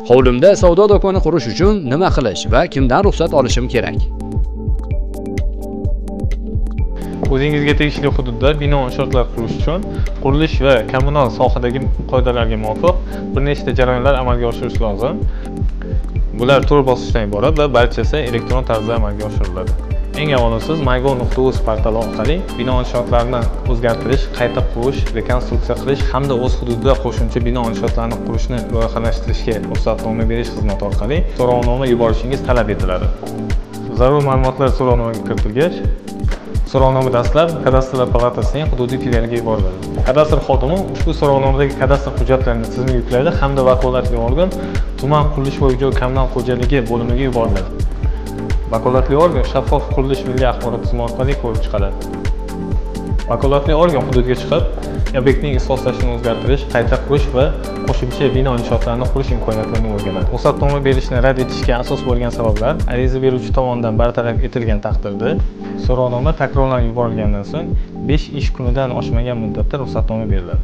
Hovlimda savdo do'koni qurish uchun nima qilish va kimdan ruxsat olishim kerak? O'zingizga tegishli hududda bino inshootlar qurish uchun qurilish va kommunal sohadagi qoidalarga muvofiq bir nechta jarayonlar amalga oshirish lozim. Bular 4 bosqichdan iborat va barchasi elektron tarzda amalga oshiriladi. Eng avvalo siz mygov.uz portali orqali bino inshootlarini o'zgartirish, qayta qurish, rekonstruksiya qilish hamda o'z hududida qo'shimcha bino inshootlarini qurishni loyihalashtirishga ruxsatnoma berish xizmati orqali so'rovnoma yuborishingiz talab etiladi. Zarur ma'lumotlar so'rovnomaga kiritilgach, so'rovnoma dastlab kadastr palatasining hududiy filialiga yuboriladi. Kadastr xodimi ushbu so'rovnomadagi kadastr hujjatlarini tizimga yuklaydi hamda vakolatli organ tuman qurilish va uy-joy kommunal xo'jaligi bo'limiga yuboriladi. Vakolatli organ shaffof qurilish milliy axborot tizimi orqali ko'rib chiqiladi. Vakolatli organ hududga chiqib, obyektning ixtisoslashini o'zgartirish, qayta qurish va qo'shimcha bino inshootlarini qurish imkoniyatlarini o'rganadi. Ruxsatnoma berishni rad etishga asos bo'lgan sabablar ariza beruvchi tomonidan bartaraf etilgan taqdirda, so'rovnoma takrorlanib yuborilgandan so'ng 5 ish kunidan oshmagan muddatda ruxsatnoma beriladi.